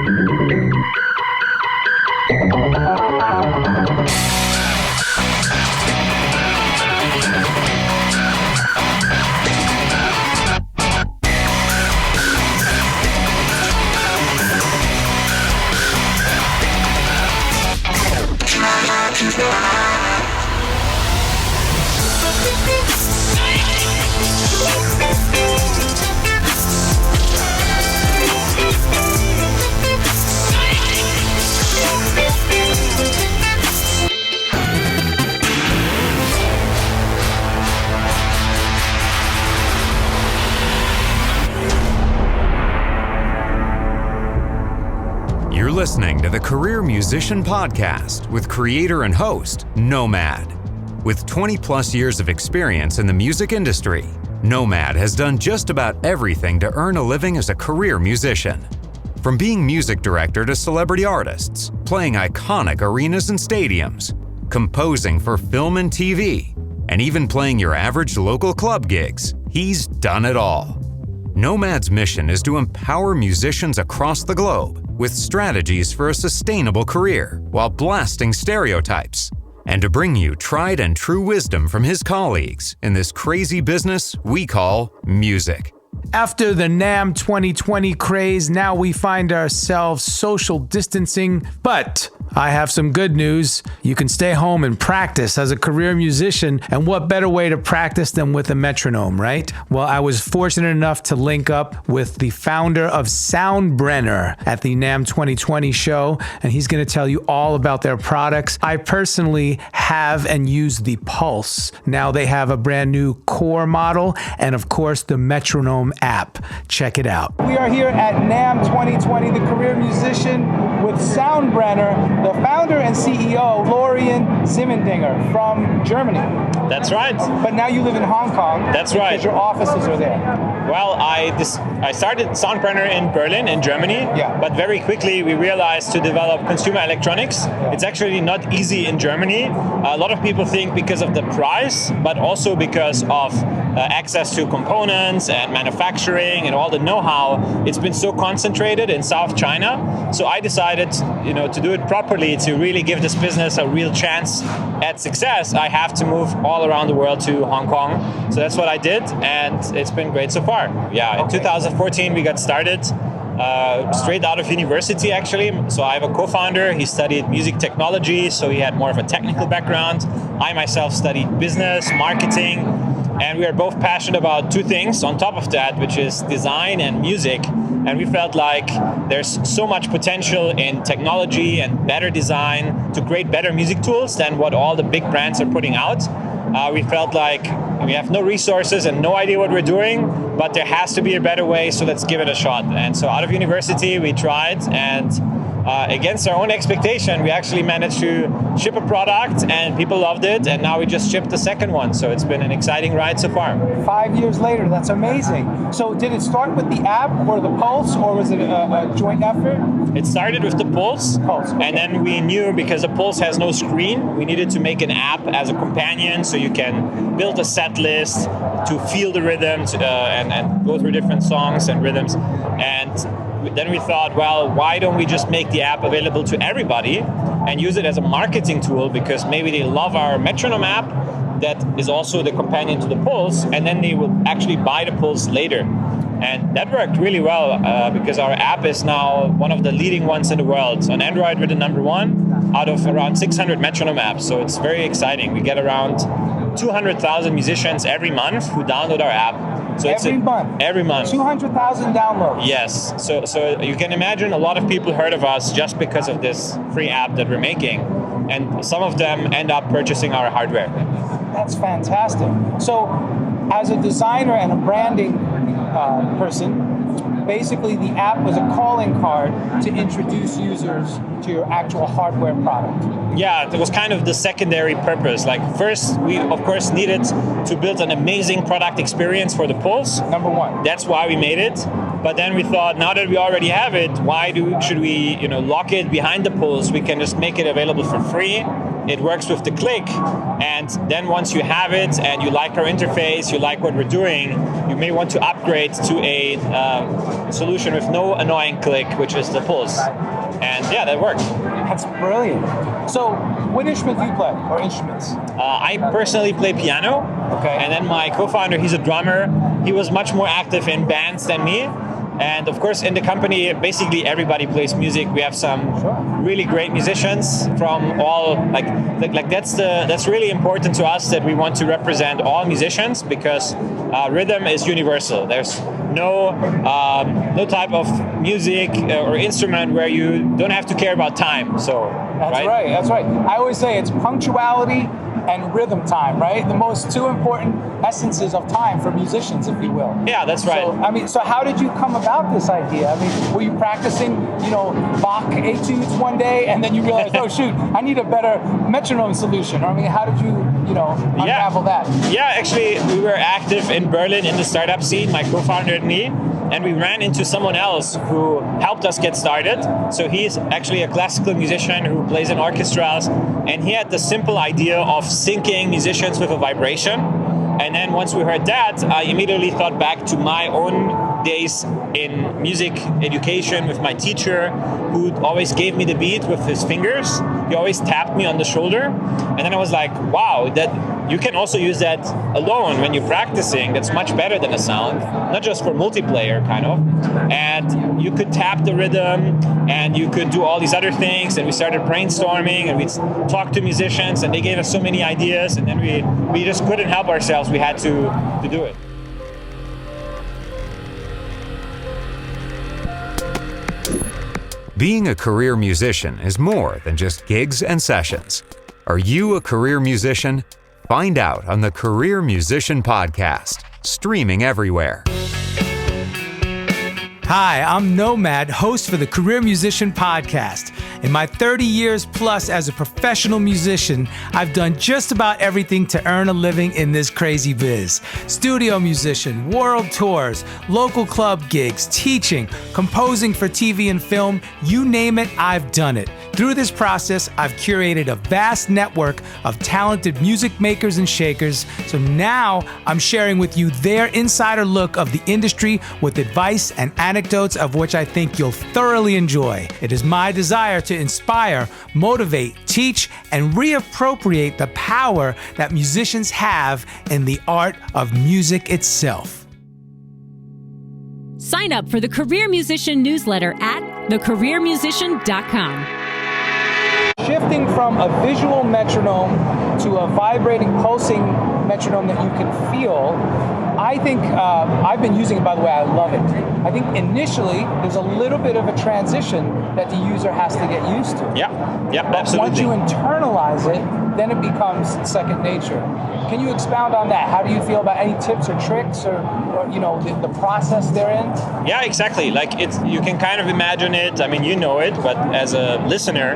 You're listening to the Career Musician Podcast with creator and host, Nomad. With 20 plus years of experience in the music industry, Nomad has done just about everything to earn a living as a career musician. From being music director to celebrity artists, playing iconic arenas and stadiums, composing for film and TV, and even playing your average local club gigs, he's done it all. Nomad's mission is to empower musicians across the globe with strategies for a sustainable career while blasting stereotypes, and to bring you tried and true wisdom from his colleagues in this crazy business we call music. After the NAMM 2020 craze, now we find ourselves social distancing, but I have some good news. You can stay home and practice as a career musician, and what better way to practice than with a metronome, right? Well, I was fortunate enough to link up with the founder of Soundbrenner at the NAMM 2020 show, and he's going to tell you all about their products. I personally have and use the Pulse. Now they have a brand new core model, and of course the metronome app. Check it out. We are here at NAMM 2020, the career musician with Soundbrenner, the founder and CEO, Florian Simmendinger from Germany. That's right. But now you live in Hong Kong. That's right. Because your offices are there. Well, I started Soundbrenner in Berlin, in Germany. Yeah. But very quickly we realized to develop consumer electronics, it's actually not easy in Germany. A lot of people think because of the price, but also because of access to components and manufacturing and all the know-how. It's been so concentrated in South China. So I decided, to do it properly, to really give this business a real chance at success, I have to move all around the world to Hong Kong. So that's what I did, and it's been great so far. Yeah, in 2014 we got started. Straight out of university, actually. So I have a co-founder. He studied music technology, so he had more of a technical background. I myself studied business, marketing, and we are both passionate about two things on top of that, which is design and music. And we felt like there's so much potential in technology and better design to create better music tools than what all the big brands are putting out. We felt like we have no resources and no idea what we're doing, but there has to be a better way, so let's give it a shot. And so out of university, we tried, and against our own expectation, we actually managed to ship a product, and people loved it, and now we just shipped the second one. So it's been an exciting ride so far. 5 years later, that's amazing. So did it start with the app or the Pulse, or was it a joint effort? It started with the Pulse, okay. And then we knew, because the Pulse has no screen, we needed to make an app as a companion, so you can build a set list to feel the rhythms and go through different songs and rhythms. And then we thought, well, why don't we just make the app available to everybody and use it as a marketing tool, because maybe they love our metronome app that is also the companion to the Pulse, and then they will actually buy the Pulse later. And that worked really well because our app is now one of the leading ones in the world. On Android, we're the number one out of around 600 metronome apps. So it's very exciting. We get around 200,000 musicians every month who download our app. So every month. 200,000 downloads. Yes. So you can imagine a lot of people heard of us just because of this free app that we're making. And some of them end up purchasing our hardware. That's fantastic. So as a designer and a branding person, basically the app was a calling card to introduce users to your actual hardware product. Yeah, it was kind of the secondary purpose. Like, first, we of course needed to build an amazing product experience for the Pulse. Number one. That's why we made it. But then we thought, now that we already have it, should we lock it behind the Pulse? We can just make it available for free. it works with the click. And then once you have it and you like our interface, you like what we're doing, you may want to upgrade to a solution with no annoying click, which is the Pulse. And yeah, that worked. That's brilliant. So, what instrument do you play, or instruments? I personally play piano. Okay. And then my co-founder, he's a drummer. He was much more active in bands than me. And of course, in the company, basically everybody plays music. We have some really great musicians from all like that's really important to us, that we want to represent all musicians, because rhythm is universal. There's no type of music or instrument where you don't have to care about time. So that's right. That's right. I always say it's punctuality and rhythm time, right? The most two important essences of time for musicians, if you will. Yeah, that's right. So how did you come about this idea? Were you practicing, Bach etudes one day, and then you realized, oh shoot, I need a better metronome solution? Or how did you, unravel that? Yeah, actually, we were active in Berlin in the startup scene, my co-founder and me, and we ran into someone else who helped us get started. So he's actually a classical musician who plays in orchestras, and he had the simple idea of syncing musicians with a vibration. And then once we heard that, I immediately thought back to my own days in music education with my teacher, who always gave me the beat with his fingers. He always tapped me on the shoulder. And then I was like, wow, that you can also use that alone when you're practicing. That's much better than a sound, not just for multiplayer kind of. And you could tap the rhythm, and you could do all these other things. And we started brainstorming, and we'd talk to musicians, and they gave us so many ideas. And then we just couldn't help ourselves. We had to do it. Being a career musician is more than just gigs and sessions. Are you a career musician? Find out on the Career Musician Podcast, streaming everywhere. Hi, I'm Nomad, host for the Career Musician Podcast. In my 30 years plus as a professional musician, I've done just about everything to earn a living in this crazy biz. Studio musician, world tours, local club gigs, teaching, composing for TV and film, you name it, I've done it. Through this process, I've curated a vast network of talented music makers and shakers, so now I'm sharing with you their insider look of the industry with advice and anecdotes of which I think you'll thoroughly enjoy. It is my desire to inspire, motivate, teach, and reappropriate the power that musicians have in the art of music itself. Sign up for the Career Musician newsletter at thecareermusician.com. Shifting from a visual metronome to a vibrating, pulsing metronome that you can feel, I think, I've been using it, by the way, I love it. I think initially, there's a little bit of a transition that the user has to get used to. Yeah, absolutely. Once you internalize it, then it becomes second nature. Can you expound on that? How do you feel about any tips or tricks or the process therein? Yeah, exactly. Like you can kind of imagine it. I mean, you know it, but as a listener,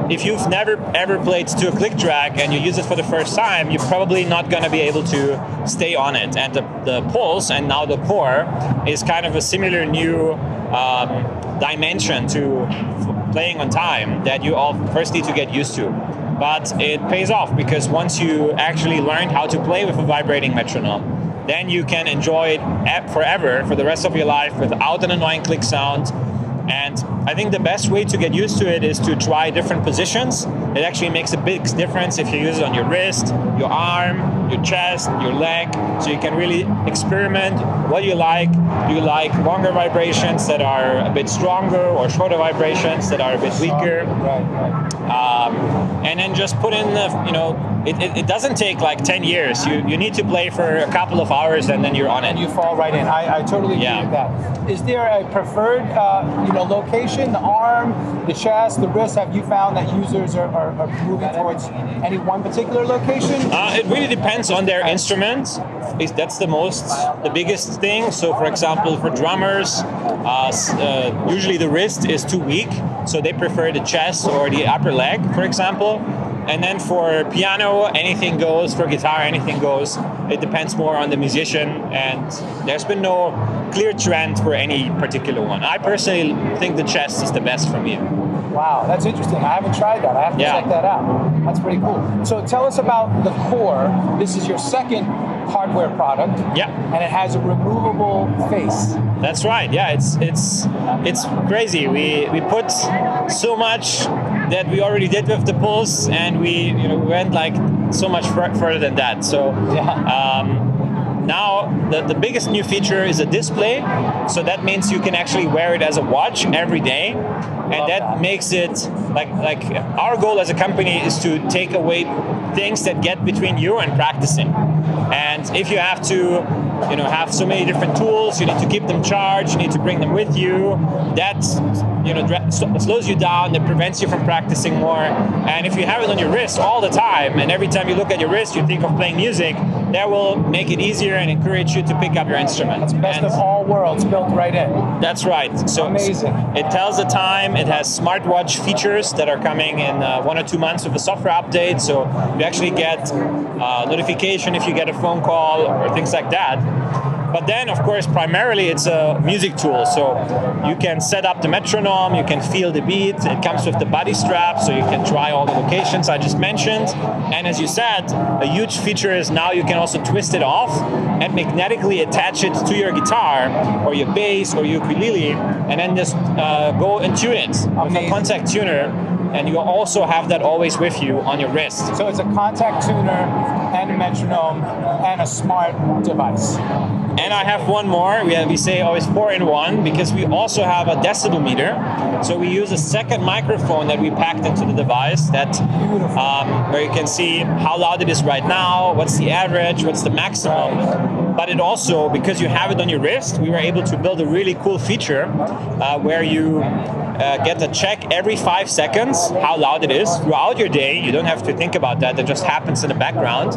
if you've never ever played to a click track and you use it for the first time, you're probably not going to be able to stay on it. And the Pulse and now the Core is kind of a similar new dimension to playing on time that you all first need to get used to. But it pays off, because once you actually learn how to play with a vibrating metronome, then you can enjoy it forever, for the rest of your life, without an annoying click sound. And I think the best way to get used to it is to try different positions. It actually makes a big difference if you use it on your wrist, your arm, your chest, your leg. So you can really experiment what do you like. Do you like longer vibrations that are a bit stronger, or shorter vibrations that are a bit weaker? Right. And then just put in it doesn't take like 10 years. You need to play for a couple of hours, and then you're on it. And you fall right in. I totally agree with that. Is there a preferred location, the arm, the chest, the wrist? Have you found that users are moving towards any one particular location? It really depends on their instrument. That's the biggest thing. So for example, for drummers, usually the wrist is too weak, so they prefer the chest or the upper leg, for example. And then for piano, anything goes. For guitar, anything goes. It depends more on the musician, and there's been no clear trend for any particular one. I personally think the chest is the best for me. Wow, that's interesting. I haven't tried that. I have to check that out. That's pretty cool. So tell us about the Core. This is your second hardware product. Yeah. And it has a removable face. That's right. Yeah, it's crazy. We put so much that we already did with the Pulse, and we went like so much further than that. So now the biggest new feature is a display. So that means you can actually wear it as a watch every day, and that makes it like our goal as a company is to take away things that get between you and practicing. And if you have to have so many different tools, you need to keep them charged, you need to bring them with you, that slows you down, that prevents you from practicing more. And if you have it on your wrist all the time, and every time you look at your wrist you think of playing music, that will make it easier and encourage you to pick up your instrument. It's best of all worlds built right in. That's right. So amazing. It tells the time, it has smartwatch features that are coming in 1 or 2 months with a software update, so you actually get notification if you get a phone call or things like that. But then, of course, primarily it's a music tool. So you can set up the metronome, you can feel the beat. It comes with the body strap, so you can try all the locations I just mentioned. And as you said, a huge feature is now you can also twist it off and magnetically attach it to your guitar or your bass or your ukulele, and then just go and tune it with a contact tuner. And you also have that always with you on your wrist. So it's a contact tuner and a metronome and a smart device. And I have one more. We say always 4 in 1 because we also have a decibel meter. So we use a second microphone that we packed into the device that where you can see how loud it is right now, what's the average, what's the maximum. But it also, because you have it on your wrist, we were able to build a really cool feature where you get a check every 5 seconds how loud it is throughout your day. You don't have to think about that. That just happens in the background.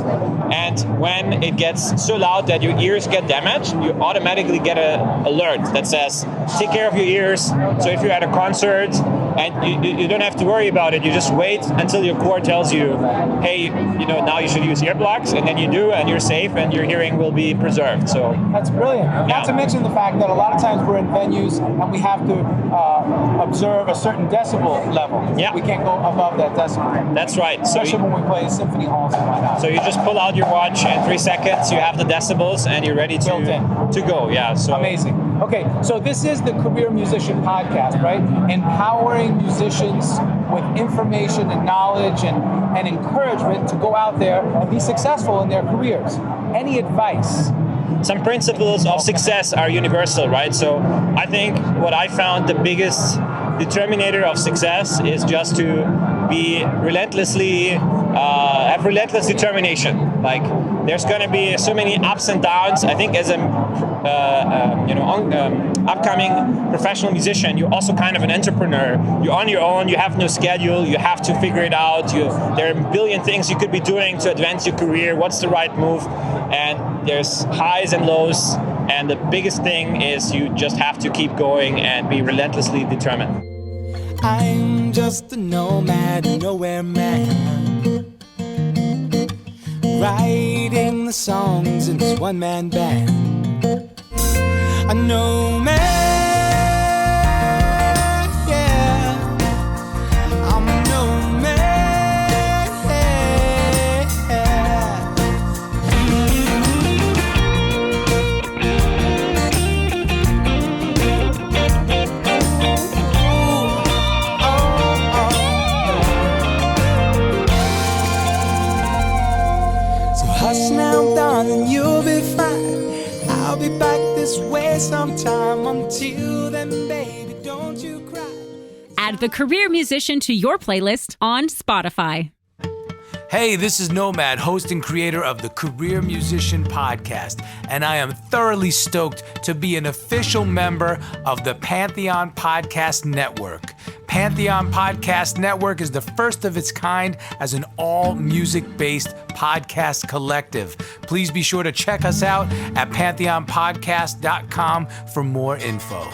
And when it gets so loud that your ears get damaged, you automatically get an alert that says, take care of your ears. So if you're at a concert and you don't have to worry about it, you just wait until your core tells you, hey, now you should use earplugs, and then you do, and you're safe, and your hearing will be preserved. So that's brilliant. Not to mention the fact that a lot of times we're in venues and we have to observe a certain decibel level. Yeah. We can't go above that decibel. That's right. Especially when we play symphony halls and whatnot. So you just pull out your watch, and 3 seconds you have the decibels, and you're ready to go. Yeah. So amazing. Okay, so this is the Career Musician Podcast, right? Empowering musicians with information and knowledge and encouragement to go out there and be successful in their careers. Any advice? Some principles of success are universal, right? So I think what I found the biggest determinator of success is just to be relentlessly have relentless determination. Like there's going to be so many ups and downs. I think as a upcoming professional musician, you're also kind of an entrepreneur. You're on your own. You have no schedule. You have to figure it out. There are a billion things you could be doing to advance your career. What's the right move? And there's highs and lows. And the biggest thing is you just have to keep going and be relentlessly determined. I'm just a nomad, nowhere man, writing the songs in this one-man band. A nomad, yeah, I'm a nomad, hush now, darling, you'll be fine. I'll be back this way sometime. Until then, baby, don't you cry. Add the Career Musician to your playlist on Spotify. Hey, this is Nomad, host and creator of the Career Musician Podcast, and I am thoroughly stoked to be an official member of the Pantheon Podcast Network. Pantheon Podcast Network is the first of its kind as an all-music-based podcast collective. Please be sure to check us out at pantheonpodcast.com for more info.